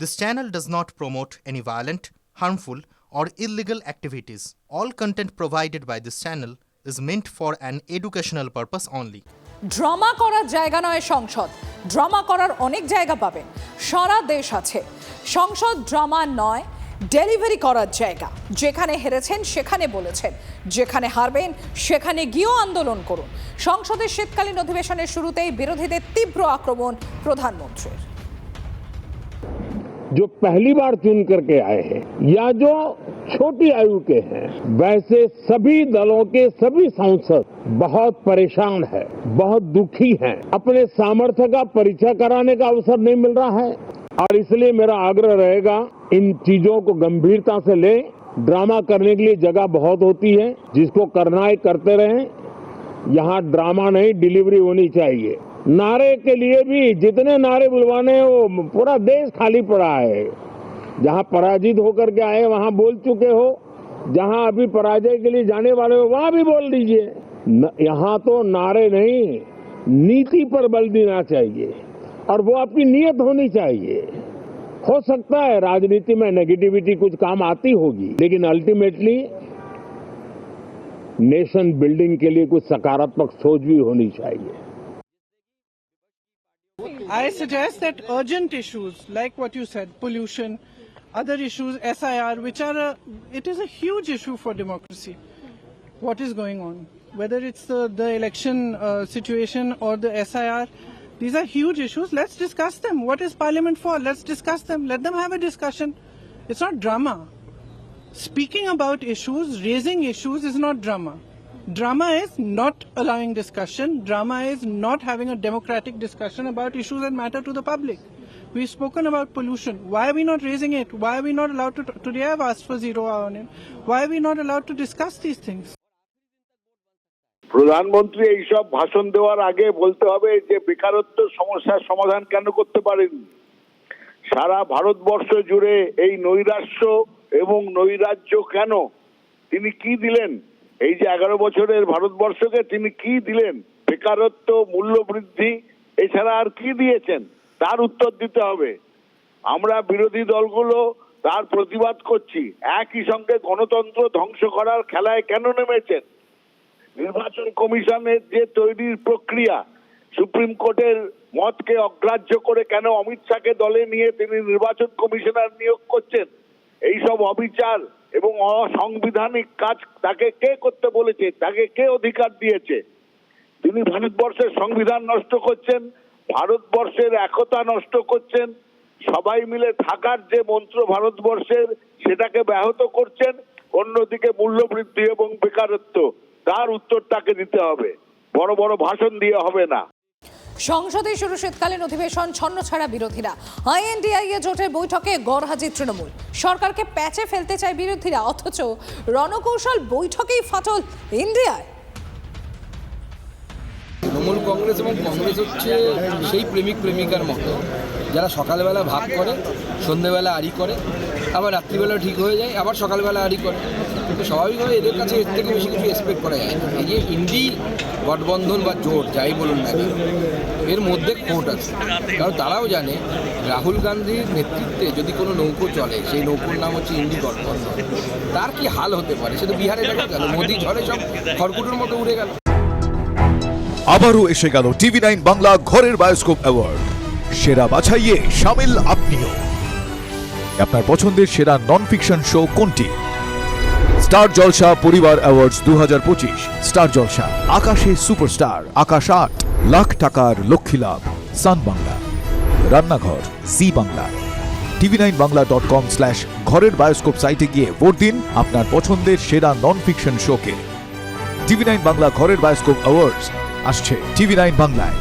This channel does not promote any violent, harmful, or illegal activities. All content provided by this channel is meant for an educational purpose only. Drama করার জায়গা নয় সংসদ, drama করার অনেক জায়গা পাবেন, সারা দেশ আছে। সংসদ ড্রামা নয়, ডেলিভারি করার জায়গা। যেখানে হেরেছেন সেখানে বলেছেন, যেখানে হারবেন সেখানে গিয়েও আন্দোলন করুন। সংসদের শীতকালীন অধিবেশনের শুরুতেই বিরোধীদের তীব্র আক্রমণ প্রধানমন্ত্রীর। जो पहली बार चुन करके आए हैं या जो छोटी आयु के हैं, वैसे सभी दलों के सभी सांसद बहुत परेशान हैं, बहुत दुखी हैं। अपने सामर्थ्य का परिचय कराने का अवसर नहीं मिल रहा है और इसलिए मेरा आग्रह रहेगा, इन चीजों को गंभीरता से लें। ड्रामा करने के लिए जगह बहुत होती है, जिसको करना है करते रहें। यहाँ ड्रामा नहीं, डिलीवरी होनी चाहिए। नारे के लिए भी जितने नारे बुलवाने हैं, वो पूरा देश खाली पड़ा है। जहां पराजित होकर के आए वहां बोल चुके हो, जहां अभी पराजय के लिए जाने वाले हो वहां भी बोल दीजिए। यहाँ तो नारे नहीं, नीति पर बल देना चाहिए और वो आपकी नियत होनी चाहिए। हो सकता है राजनीति में नेगेटिविटी कुछ काम आती होगी, लेकिन अल्टीमेटली नेशन बिल्डिंग के लिए कुछ सकारात्मक सोच भी होनी चाहिए। I suggest that urgent issues like what you said, pollution, other issues, SIR, which are it is a huge issue for democracy. What is going on? Whether it's the election situation or the SIR, these are huge issues. Let's discuss them. What is Parliament for? Let's discuss them. Let them have a discussion. It's not drama. Speaking about issues, raising issues is not drama. Drama is not allowing discussion. Drama is not having a democratic discussion about issues that matter to the public. We've spoken about pollution. Why are we not raising it? Why are we not allowed to? Today I've asked for 0 hour on it. Why are we not allowed to discuss these things? প্রধানমন্ত্রী এইসব ভাষণ দেওয়ার আগে বলতে হবে যে বেকারত্ব সমস্যার সমাধান কেন করতে পারেন। সারা ভারতবর্ষ জুড়ে এই নৈরাশ্য এবং নৈরাজ্য কেন? তিনি কি দিলেন? এই যে 11 বছরের ভারতবর্ষকে তিনি কি দিলেন? বেকারত্ব, মূল্য বৃদ্ধি, এছাড়া আর কি দিয়েছেন? তার উত্তর দিতে হবে। আমরা বিরোধী দলগুলো তার প্রতিবাদ করছি। একই সঙ্গে গণতন্ত্র ধ্বংস করার খেলায় কেন নেমেছেন? নির্বাচন কমিশনের যে তৈরির প্রক্রিয়া, সুপ্রিম কোর্টের মতকে অগ্রাহ্য করে কেন অমিত শাহকে দলে নিয়ে তিনি নির্বাচন কমিশনার নিয়োগ করছেন? এইসব অবিচার এবং অসাংবিধানিক কাজ তাকে কে করতে বলেছে? তাকে কে অধিকার দিয়েছে? তিনি ভারতবর্ষের সংবিধান নষ্ট করছেন, ভারতবর্ষের একতা নষ্ট করছেন, সবাই মিলে থাকার যে মন্ত্র ভারতবর্ষের সেটাকে ব্যাহত করছেন। অন্যদিকে মূল্যবৃদ্ধি এবং বেকারত্ব, তার উত্তর তাকে দিতে হবে। বড় বড় ভাষণ দিয়ে হবে না। সংসদে শুরু শীতকালীন অধিবেশন, ছন্নছাড়া বিরোধীরা। INDIA জোটের বৈঠকে গড়হাজির তৃণমূল। সরকারকে প্যাচে ফেলতে চায় বিরোধীরা, অথচ রণকৌশল বৈঠকেই ফাটল ইন্ডিয়ায়। তৃণমূল কংগ্রেস এবং কংগ্রেস হচ্ছে সেই প্রেমিক প্রেমিকার মতো, যারা সকালবেলা ভাগ করে, সন্ধ্যেবেলা আড়ি করে, আবার রাত্রিবেলা ঠিক হয়ে যায়, আবার সকালবেলা আড়ি করে। কিন্তু স্বাভাবিকভাবে এদের কাছে এর থেকে বেশি কিছু এক্সপেক্ট করা যায় না। এই যে ইন্ডি গঠবন্ধন বা জোট যাই বলুন না কেন, এর মধ্যে খোট আছে। কারণ তারাও জানে রাহুল গান্ধীর নেতৃত্বে যদি কোনো নৌকো চলে, সেই নৌকোর নাম হচ্ছে ইন্ডি গঠবন্ধন, তার কি হাল হতে পারে সে তো বিহারে দেখা গেল। মোদি ঝড়ে সব খড়কুটোর মতো উড়ে গেল। আবারও এসে গেল TV9 বাংলা ঘরের বায়োস্কোপ অ্যাওয়ার্ড। সেরা বাছাইয়ে শামিল আপনিও। আপনার পছন্দের সেরা নন ফিকশন শো কোনটি? স্টার জলসা পরিবার অ্যাওয়ার্ডস 2025, স্টার জলসা, আকাশে সুপারস্টার, আকাশ 8, লাখ টাকার লক্ষ্মী লাভ, সান বাংলা, রান্নাঘর, জি বাংলা। tv9bangla.com/ ঘরের বায়োস্কোপ সাইটে গিয়ে ভোট দিন আপনার পছন্দের সেরা নন ফিকশন শোকে। TV9 বাংলা ঘরের বায়োস্কোপ অ্যাওয়ার্ডস আসছে TV9 বাংলায়।